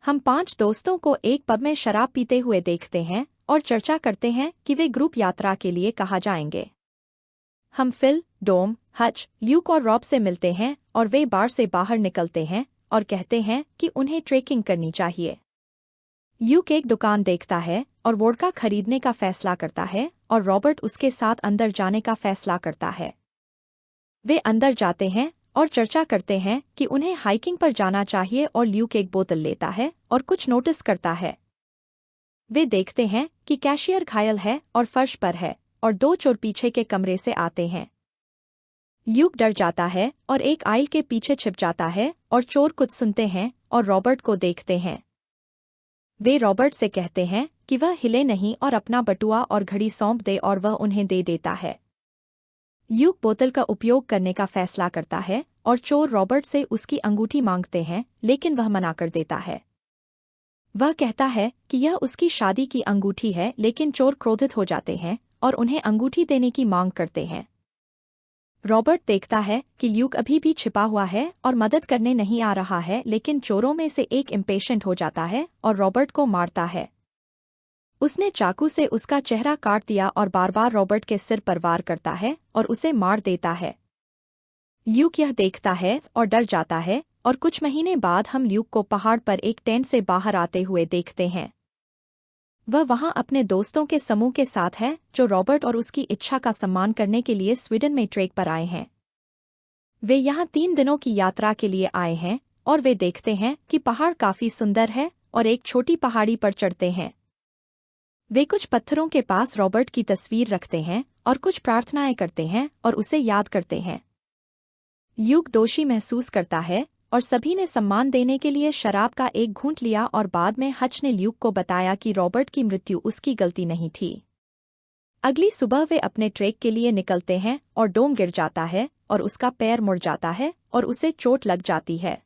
हम 5 दोस्तों को एक पब में शराब पीते हुए देखते हैं और चर्चा करते हैं कि वे ग्रुप यात्रा के लिए कहाँ जाएंगे। हम फिल, डोम, हच, ल्यूक और रॉब से मिलते हैं और वे बार से बाहर निकलते हैं और कहते हैं कि उन्हें ट्रेकिंग करनी चाहिए। ल्यूक एक दुकान देखता है और वोडका खरीदने का फैसला करता है और रॉबर्ट उसके साथ अंदर जाने का फैसला करता है। वे अंदर जाते हैं और चर्चा करते हैं कि उन्हें हाइकिंग पर जाना चाहिए और ल्यूक एक बोतल लेता है और कुछ नोटिस करता है। वे देखते हैं कि कैशियर घायल है और फर्श पर है और 2 चोर पीछे के कमरे से आते हैं। ल्यूक डर जाता है और एक आइल के पीछे छिप जाता है और चोर कुछ सुनते हैं और रॉबर्ट को देखते हैं। वे रॉबर्ट से कहते हैं कि वह हिले नहीं और अपना बटुआ और घड़ी सौंप दे और वह उन्हें दे देता है। ल्यूक बोतल का उपयोग करने का फैसला करता है और चोर रॉबर्ट से उसकी अंगूठी मांगते हैं, लेकिन वह मना कर देता है। वह कहता है कि यह उसकी शादी की अंगूठी है, लेकिन चोर क्रोधित हो जाते हैं और उन्हें अंगूठी देने की मांग करते हैं। रॉबर्ट देखता है कि ल्यूक अभी भी छिपा हुआ है और मदद करने नहीं आ रहा है, लेकिन चोरों में से एक इम्पेशेंट हो जाता है और रॉबर्ट को मारता है। उसने चाकू से उसका चेहरा काट दिया और बार-बार रॉबर्ट के सिर पर वार करता है और उसे मार देता है। ल्यूक यह देखता है और डर जाता है और कुछ महीने बाद हम ल्यूक को पहाड़ पर एक टेंट से बाहर आते हुए देखते हैं। वह वहां अपने दोस्तों के समूह के साथ है जो रॉबर्ट और उसकी इच्छा का सम्मान करने के लिए स्वीडन में ट्रेक पर आए हैं। वे यहाँ 3 दिनों की यात्रा के लिए आए हैं और वे देखते हैं कि पहाड़ काफी सुंदर है और एक छोटी पहाड़ी पर चढ़ते हैं। वे कुछ पत्थरों के पास रॉबर्ट की तस्वीर रखते हैं और कुछ प्रार्थनाएं करते हैं और उसे याद करते हैं। ल्यूक दोषी महसूस करता है और सभी ने सम्मान देने के लिए शराब का एक घूंट लिया और बाद में हच ने ल्यूक को बताया कि रॉबर्ट की मृत्यु उसकी गलती नहीं थी। अगली सुबह वे अपने ट्रेक के लिए निकलते हैं और डोम गिर जाता है और उसका पैर मुड़ जाता है और उसे चोट लग जाती है।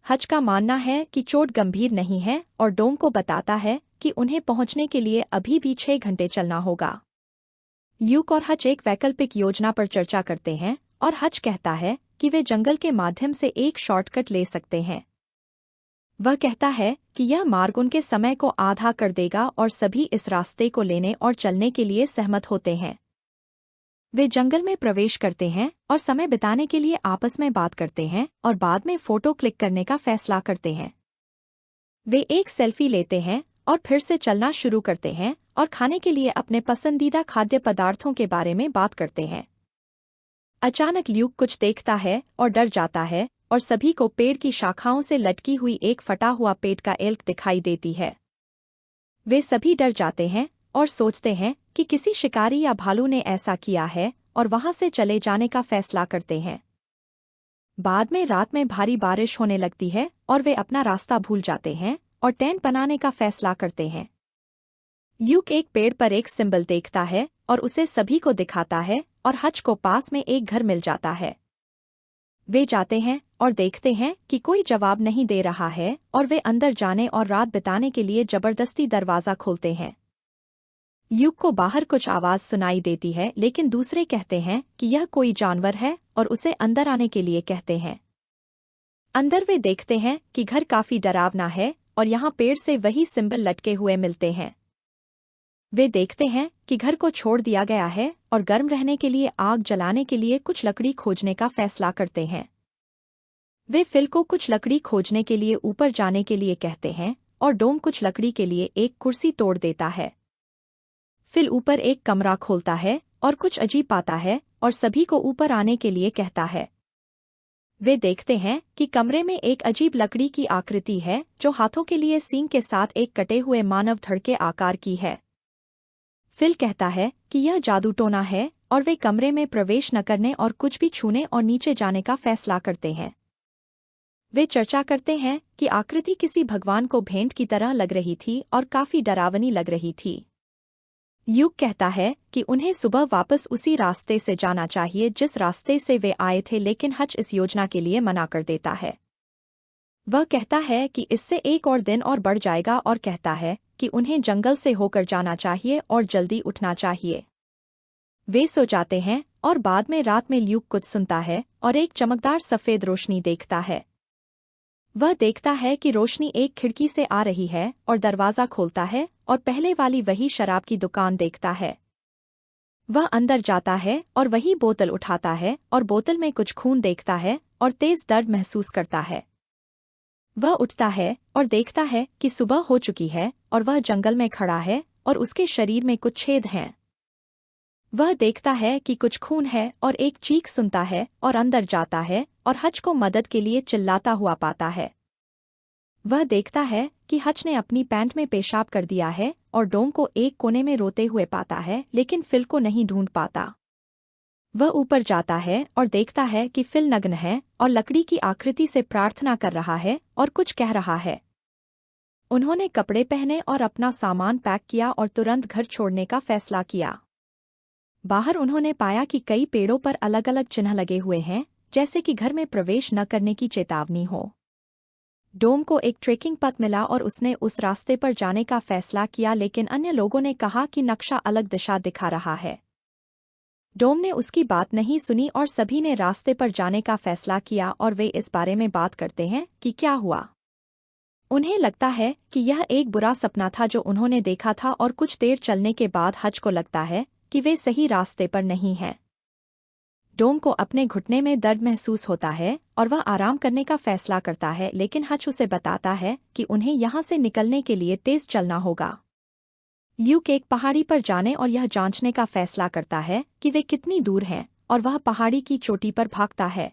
हच का मानना है कि चोट गंभीर नहीं है और डोम को बताता है कि उन्हें पहुंचने के लिए अभी भी 6 घंटे चलना होगा। ल्यूक और हच एक वैकल्पिक योजना पर चर्चा करते हैं और हच कहता है कि वे जंगल के माध्यम से एक शॉर्टकट ले सकते हैं। वह कहता है कि यह मार्ग उनके समय को आधा कर देगा और सभी इस रास्ते को लेने और चलने के लिए सहमत होते हैं। वे जंगल में प्रवेश करते हैं और समय बिताने के लिए आपस में बात करते हैं और बाद में फोटो क्लिक करने का फैसला करते हैं। वे एक सेल्फी लेते हैं और फिर से चलना शुरू करते हैं और खाने के लिए अपने पसंदीदा खाद्य पदार्थों के बारे में बात करते हैं। अचानक ल्यूक कुछ देखता है और डर जाता है और सभी को पेड़ की शाखाओं से लटकी हुई एक फटा हुआ पेट का एल्क दिखाई देती है। वे सभी डर जाते हैं और सोचते हैं कि किसी शिकारी या भालू ने ऐसा किया है और वहां से चले जाने का फैसला करते हैं। बाद में रात में भारी बारिश होने लगती है और वे अपना रास्ता भूल जाते हैं और टेंट बनाने का फैसला करते हैं। ल्यूक एक पेड़ पर एक सिंबल देखता है और उसे सभी को दिखाता है और हच को पास में एक घर मिल जाता है। वे जाते हैं और देखते हैं कि कोई जवाब नहीं दे रहा है और वे अंदर जाने और रात बिताने के लिए जबरदस्ती दरवाज़ा खोलते हैं। ल्यूक को बाहर कुछ आवाज़ सुनाई देती है, लेकिन दूसरे कहते हैं कि यह कोई जानवर है और उसे अंदर आने के लिए कहते हैं। अंदर वे देखते हैं कि घर काफी डरावना है और यहाँ पेड़ से वही सिंबल लटके हुए मिलते हैं। वे देखते हैं कि घर को छोड़ दिया गया है और गर्म रहने के लिए आग जलाने के लिए कुछ लकड़ी खोजने का फैसला करते हैं। वे फिल को कुछ लकड़ी खोजने के लिए ऊपर जाने के लिए कहते हैं और डोम कुछ लकड़ी के लिए एक कुर्सी तोड़ देता है। फिल ऊपर एक कमरा खोलता है और कुछ अजीब पाता है और सभी को ऊपर आने के लिए कहता है। वे देखते हैं कि कमरे में एक अजीब लकड़ी की आकृति है जो हाथों के लिए सींग के साथ एक कटे हुए मानव धड़ के आकार की है। फिल कहता है कि यह जादू टोना है और वे कमरे में प्रवेश न करने और कुछ भी छूने और नीचे जाने का फैसला करते हैं। वे चर्चा करते हैं कि आकृति किसी भगवान को भेंट की तरह लग रही थी और काफी डरावनी लग रही थी। ल्यूक कहता है कि उन्हें सुबह वापस उसी रास्ते से जाना चाहिए जिस रास्ते से वे आए थे, लेकिन हच इस योजना के लिए मना कर देता है। वह कहता है कि इससे एक और दिन और बढ़ जाएगा और कहता है कि उन्हें जंगल से होकर जाना चाहिए और जल्दी उठना चाहिए। वे सो जाते हैं और बाद में रात में ल्यूक कुछ सुनता है और एक चमकदार सफेद रोशनी देखता है। वह देखता है कि रोशनी एक खिड़की से आ रही है और दरवाज़ा खोलता है और पहले वाली वही शराब की दुकान देखता है। वह अंदर जाता है और वही बोतल उठाता है और बोतल में कुछ खून देखता है और तेज दर्द महसूस करता है। वह उठता है और देखता है कि सुबह हो चुकी है और वह जंगल में खड़ा है और उसके शरीर में कुछ छेद हैं। वह देखता है कि कुछ खून है और एक चीख सुनता है और अंदर जाता है और हच को मदद के लिए चिल्लाता हुआ पाता है। वह देखता है कि हच ने अपनी पैंट में पेशाब कर दिया है और डोम को एक कोने में रोते हुए पाता है, लेकिन फिल को नहीं ढूंढ पाता। वह ऊपर जाता है और देखता है कि फिल नग्न है और लकड़ी की आकृति से प्रार्थना कर रहा है और कुछ कह रहा है। उन्होंने कपड़े पहने और अपना सामान पैक किया और तुरंत घर छोड़ने का फैसला किया। बाहर उन्होंने पाया कि कई पेड़ों पर अलग अलग चिन्ह लगे हुए हैं, जैसे कि घर में प्रवेश न करने की चेतावनी हो। डोम को एक ट्रेकिंग पथ मिला और उसने उस रास्ते पर जाने का फैसला किया, लेकिन अन्य लोगों ने कहा कि नक्शा अलग दिशा दिखा रहा है। डोम ने उसकी बात नहीं सुनी और सभी ने रास्ते पर जाने का फैसला किया और वे इस बारे में बात करते हैं कि क्या हुआ। उन्हें लगता है कि यह एक बुरा सपना था जो उन्होंने देखा था और कुछ देर चलने के बाद हच को लगता है कि वे सही रास्ते पर नहीं हैं। डोम को अपने घुटने में दर्द महसूस होता है और वह आराम करने का फैसला करता है, लेकिन हच उसे बताता है कि उन्हें यहाँ से निकलने के लिए तेज चलना होगा। ल्यूक एक पहाड़ी पर जाने और यह जांचने का फैसला करता है कि वे कितनी दूर हैं और वह पहाड़ी की चोटी पर भागता है।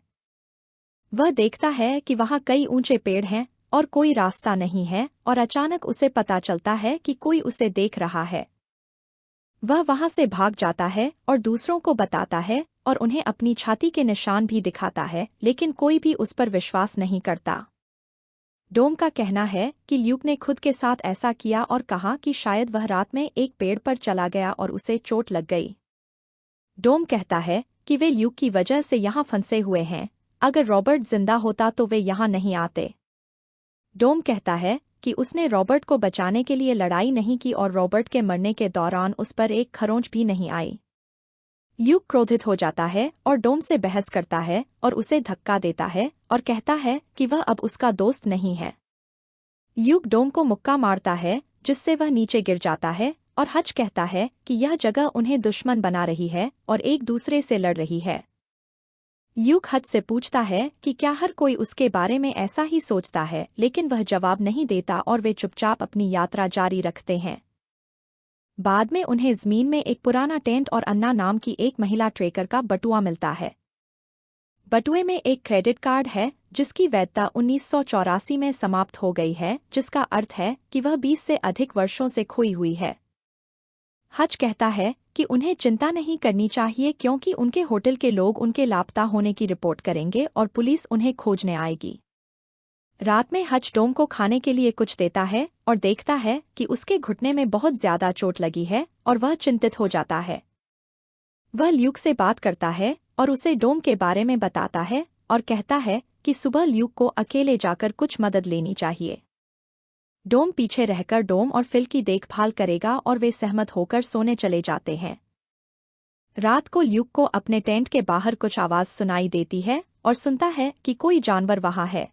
वह देखता है कि वहाँ कई ऊंचे पेड़ हैं और कोई रास्ता नहीं है और अचानक उसे पता चलता है कि कोई उसे देख रहा है। वह वहां से भाग जाता है और दूसरों को बताता है और उन्हें अपनी छाती के निशान भी दिखाता है, लेकिन कोई भी उस पर विश्वास नहीं करता। डोम का कहना है कि ल्यूक ने खुद के साथ ऐसा किया और कहा कि शायद वह रात में एक पेड़ पर चला गया और उसे चोट लग गई। डोम कहता है कि वे ल्यूक की वजह से यहाँ फंसे हुए हैं, अगर रॉबर्ट जिंदा होता तो वे यहाँ नहीं आते। डोम कहता है कि उसने रॉबर्ट को बचाने के लिए लड़ाई नहीं की और रॉबर्ट के मरने के दौरान उस पर एक खरोंच भी नहीं आई। ल्यूक क्रोधित हो जाता है और डोम से बहस करता है और उसे धक्का देता है और कहता है कि वह अब उसका दोस्त नहीं है। ल्यूक डोम को मुक्का मारता है जिससे वह नीचे गिर जाता है और हच कहता है कि यह जगह उन्हें दुश्मन बना रही है और एक दूसरे से लड़ रही है। ल्यूक हच से पूछता है कि क्या हर कोई उसके बारे में ऐसा ही सोचता है, लेकिन वह जवाब नहीं देता और वे चुपचाप अपनी यात्रा जारी रखते हैं। बाद में उन्हें ज़मीन में एक पुराना टेंट और अन्ना नाम की एक महिला ट्रेकर का बटुआ मिलता है। बटुए में एक क्रेडिट कार्ड है जिसकी वैधता 1984 में समाप्त हो गई है, जिसका अर्थ है कि वह 20 से अधिक वर्षों से खोई हुई है। हच कहता है कि उन्हें चिंता नहीं करनी चाहिए क्योंकि उनके होटल के लोग उनके लापता होने की रिपोर्ट करेंगे और पुलिस उन्हें खोजने आएगी। रात में हच डोम को खाने के लिए कुछ देता है और देखता है कि उसके घुटने में बहुत ज्यादा चोट लगी है और वह चिंतित हो जाता है। वह ल्यूक से बात करता है और उसे डोम के बारे में बताता है और कहता है कि सुबह ल्यूक को अकेले जाकर कुछ मदद लेनी चाहिए। डोम पीछे रहकर डोम और फिल की देखभाल करेगा और वे सहमत होकर सोने चले जाते हैं। रात को ल्यूक को अपने टेंट के बाहर कुछ आवाज सुनाई देती है और सुनता है कि कोई जानवर वहां है।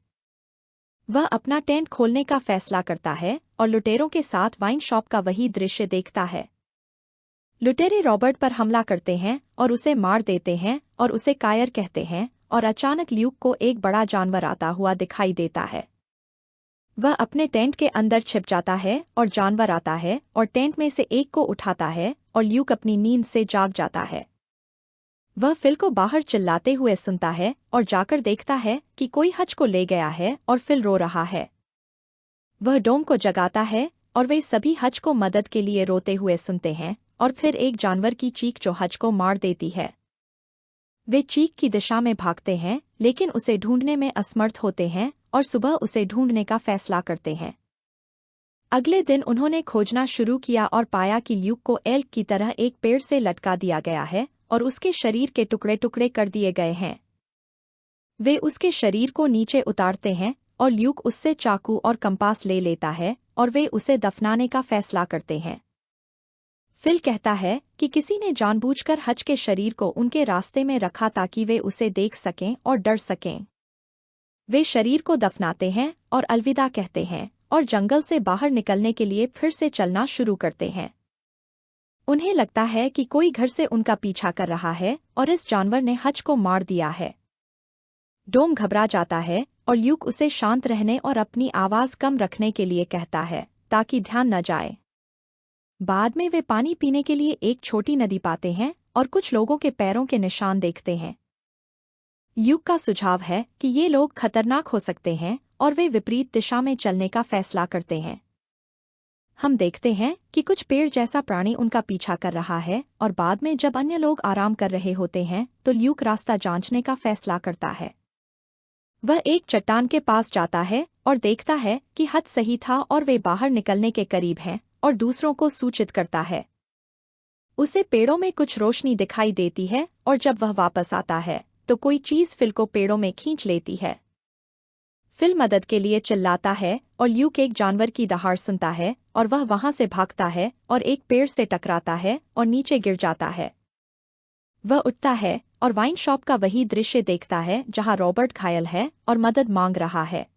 वह अपना टेंट खोलने का फैसला करता है और लुटेरों के साथ वाइन शॉप का वही दृश्य देखता है। लुटेरे रॉबर्ट पर हमला करते हैं और उसे मार देते हैं और उसे कायर कहते हैं और अचानक ल्यूक को एक बड़ा जानवर आता हुआ दिखाई देता है। वह अपने टेंट के अंदर छिप जाता है और जानवर आता है और टेंट में से एक को उठाता है और ल्यूक अपनी नींद से जाग जाता है। वह फिल को बाहर चिल्लाते हुए सुनता है और जाकर देखता है कि कोई हच को ले गया है और फिल रो रहा है। वह डोम को जगाता है और वे सभी हच को मदद के लिए रोते हुए सुनते हैं और फिर एक जानवर की चीख जो हच को मार देती है। वे चीख की दिशा में भागते हैं लेकिन उसे ढूंढने में असमर्थ होते हैं और सुबह उसे ढूंढने का फैसला करते हैं। अगले दिन उन्होंने खोजना शुरू किया और पाया कि ल्यूक को एल्क की तरह एक पेड़ से लटका दिया गया है और उसके शरीर के टुकड़े टुकड़े कर दिए गए हैं। वे उसके शरीर को नीचे उतारते हैं और ल्यूक उससे चाकू और कंपास ले लेता है और वे उसे दफनाने का फैसला करते हैं। फिल कहता है कि किसी ने जानबूझकर हच के शरीर को उनके रास्ते में रखा ताकि वे उसे देख सकें और डर सकें। वे शरीर को दफनाते हैं और अलविदा कहते हैं और जंगल से बाहर निकलने के लिए फिर से चलना शुरू करते हैं। उन्हें लगता है कि कोई घर से उनका पीछा कर रहा है और इस जानवर ने हच को मार दिया है। डोम घबरा जाता है और ल्यूक उसे शांत रहने और अपनी आवाज कम रखने के लिए कहता है ताकि ध्यान न जाए। बाद में वे पानी पीने के लिए एक छोटी नदी पाते हैं और कुछ लोगों के पैरों के निशान देखते हैं। ल्यूक का सुझाव है कि ये लोग खतरनाक हो सकते हैं और वे विपरीत दिशा में चलने का फैसला करते हैं। हम देखते हैं कि कुछ पेड़ जैसा प्राणी उनका पीछा कर रहा है और बाद में जब अन्य लोग आराम कर रहे होते हैं तो ल्यूक रास्ता जांचने का फैसला करता है। वह एक चट्टान के पास जाता है और देखता है कि हद सही था और वे बाहर निकलने के करीब हैं और दूसरों को सूचित करता है। उसे पेड़ों में कुछ रोशनी दिखाई देती है और जब वह वापस आता है तो कोई चीज फिल को पेड़ों में खींच लेती है। फिल मदद के लिए चिल्लाता है और ल्यूक एक जानवर की दहाड़ सुनता है और वह वहां से भागता है और एक पेड़ से टकराता है और नीचे गिर जाता है। वह उठता है और वाइन शॉप का वही दृश्य देखता है जहां रॉबर्ट घायल है और मदद मांग रहा है।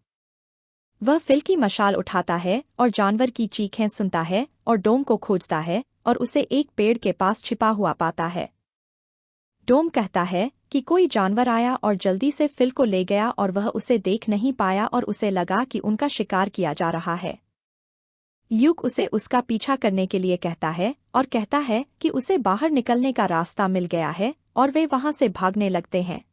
वह फिल की मशाल उठाता है और जानवर की चीखें सुनता है और डोम को खोजता है और उसे एक पेड़ के पास छिपा हुआ पाता है। डोम कहता है कि कोई जानवर आया और जल्दी से फिल को ले गया और वह उसे देख नहीं पाया और उसे लगा कि उनका शिकार किया जा रहा है। ल्यूक उसे उसका पीछा करने के लिए कहता है और कहता है कि उसे बाहर निकलने का रास्ता मिल गया है और वे वहां से भागने लगते हैं।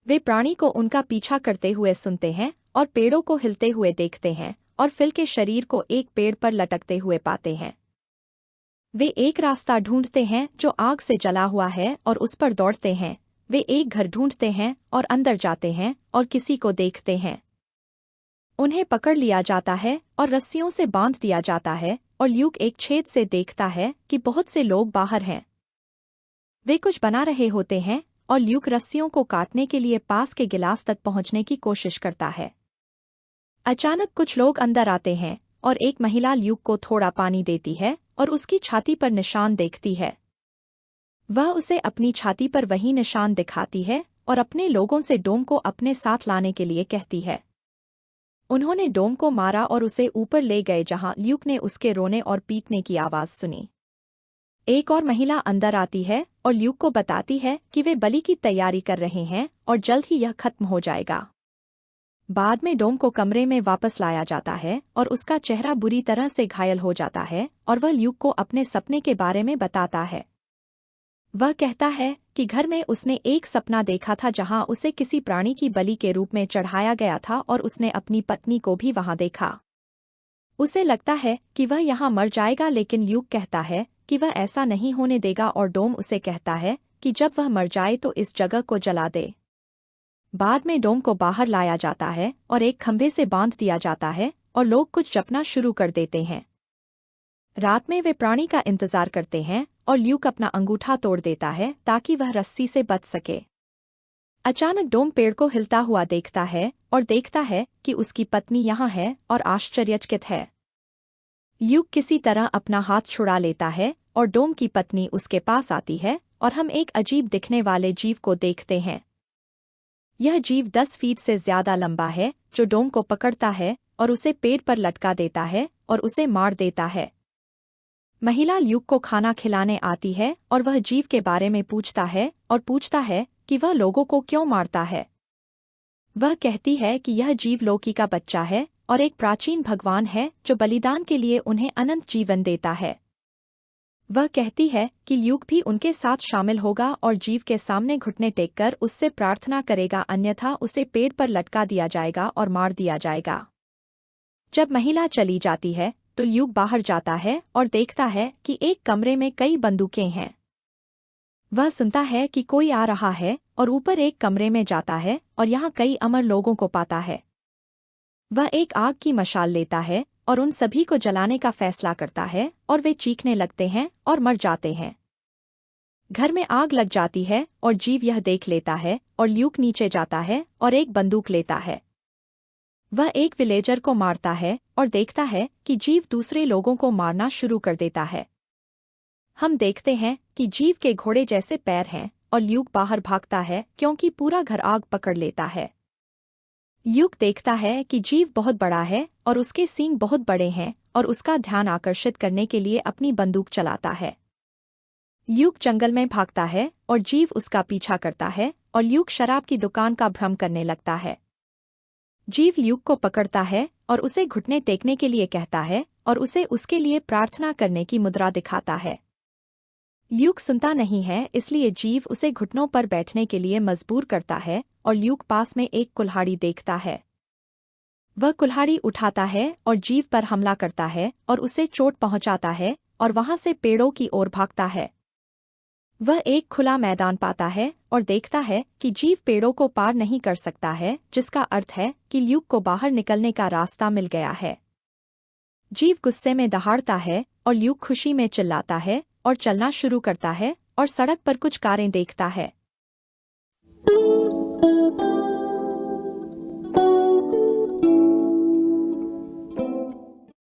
वे प्राणी को उनका पीछा करते हुए सुनते हैं और पेड़ों को हिलते हुए देखते हैं और फिल के शरीर को एक पेड़ पर लटकते हुए पाते हैं। वे एक रास्ता ढूंढते हैं जो आग से जला हुआ है और उस पर दौड़ते हैं। वे एक घर ढूंढते हैं और अंदर जाते हैं और किसी को देखते हैं। उन्हें पकड़ लिया जाता है और रस्सियों से बांध दिया जाता है और ल्यूक एक छेद से देखता है कि बहुत से लोग बाहर हैं। वे कुछ बना रहे होते हैं और ल्यूक रस्सियों को काटने के लिए पास के गिलास तक पहुंचने की कोशिश करता है। अचानक कुछ लोग अंदर आते हैं और एक महिला ल्यूक को थोड़ा पानी देती है और उसकी छाती पर निशान देखती है। वह उसे अपनी छाती पर वही निशान दिखाती है और अपने लोगों से डोम को अपने साथ लाने के लिए कहती है। उन्होंने डोम को मारा और उसे ऊपर ले गए जहां ल्यूक ने उसके रोने और पीटने की आवाज सुनी। एक और महिला अंदर आती है और ल्यूक को बताती है कि वे बलि की तैयारी कर रहे हैं और जल्द ही यह खत्म हो जाएगा। बाद में डोम को कमरे में वापस लाया जाता है और उसका चेहरा बुरी तरह से घायल हो जाता है और वह ल्यूक को अपने सपने के बारे में बताता है। वह कहता है कि घर में उसने एक सपना देखा था जहां उसे किसी प्राणी की बलि के रूप में चढ़ाया गया था और उसने अपनी पत्नी को भी वहां देखा। उसे लगता है कि वह यहां मर जाएगा लेकिन ल्यूक कहता है कि वह ऐसा नहीं होने देगा और डोम उसे कहता है कि जब वह मर जाए तो इस जगह को जला दे। बाद में डोम को बाहर लाया जाता है और एक खंभे से बांध दिया जाता है और लोग कुछ जपना शुरू कर देते हैं। रात में वे प्राणी का इंतजार करते हैं और ल्यूक अपना अंगूठा तोड़ देता है ताकि वह रस्सी से बच सके। अचानक डोम पेड़ को हिलता हुआ देखता है और देखता है कि उसकी पत्नी यहाँ है और आश्चर्यचकित है। ल्यूक किसी तरह अपना हाथ छुड़ा लेता है और डोम की पत्नी उसके पास आती है और हम एक अजीब दिखने वाले जीव को देखते हैं। यह जीव 10 फीट से ज्यादा लंबा है जो डोम को पकड़ता है और उसे पेड़ पर लटका देता है और उसे मार देता है। महिला ल्यूक को खाना खिलाने आती है और वह जीव के बारे में पूछता है कि वह लोगों को क्यों मारता है। वह कहती है कि यह जीव लोकी का बच्चा है और एक प्राचीन भगवान है जो बलिदान के लिए उन्हें अनंत जीवन देता है। वह कहती है कि ल्यूक भी उनके साथ शामिल होगा और जीव के सामने घुटने टेककर उससे प्रार्थना करेगा, अन्यथा उसे पेड़ पर लटका दिया जाएगा और मार दिया जाएगा। जब महिला चली जाती है तो ल्यूक बाहर जाता है और देखता है कि एक कमरे में कई बंदूकें हैं। वह सुनता है कि कोई आ रहा है और ऊपर एक कमरे में जाता है और यहाँ कई अमर लोगों को पाता है। वह एक आग की मशाल लेता है और उन सभी को जलाने का फैसला करता है और वे चीखने लगते हैं और मर जाते हैं। घर में आग लग जाती है और जीव यह देख लेता है और ल्यूक नीचे जाता है और एक बंदूक लेता है। वह एक विलेजर को मारता है और देखता है कि जीव दूसरे लोगों को मारना शुरू कर देता है। हम देखते हैं कि जीव के घोड़े जैसे पैर हैं और ल्यूक बाहर भागता है क्योंकि पूरा घर आग पकड़ लेता है। ल्यूक देखता है कि जीव बहुत बड़ा है और उसके सींग बहुत बड़े हैं और उसका ध्यान आकर्षित करने के लिए अपनी बंदूक चलाता है। ल्यूक जंगल में भागता है और जीव उसका पीछा करता है और ल्यूक शराब की दुकान का भ्रम करने लगता है। जीव ल्यूक को पकड़ता है और उसे घुटने टेकने के लिए कहता है और उसे उसके लिए प्रार्थना करने की मुद्रा दिखाता है। ल्यूक सुनता नहीं है, इसलिए जीव उसे घुटनों पर बैठने के लिए मजबूर करता है और ल्यूक पास में एक कुल्हाड़ी देखता है। वह कुल्हाड़ी उठाता है और जीव पर हमला करता है और उसे चोट पहुंचाता है और वहां से पेड़ों की ओर भागता है। वह एक खुला मैदान पाता है और देखता है कि जीव पेड़ों को पार नहीं कर सकता है, जिसका अर्थ है कि ल्यूक को बाहर निकलने का रास्ता मिल गया है। जीव गुस्से में दहाड़ता है और ल्यूक खुशी में चिल्लाता है और चलना शुरू करता है और सड़क पर कुछ कारें देखता है।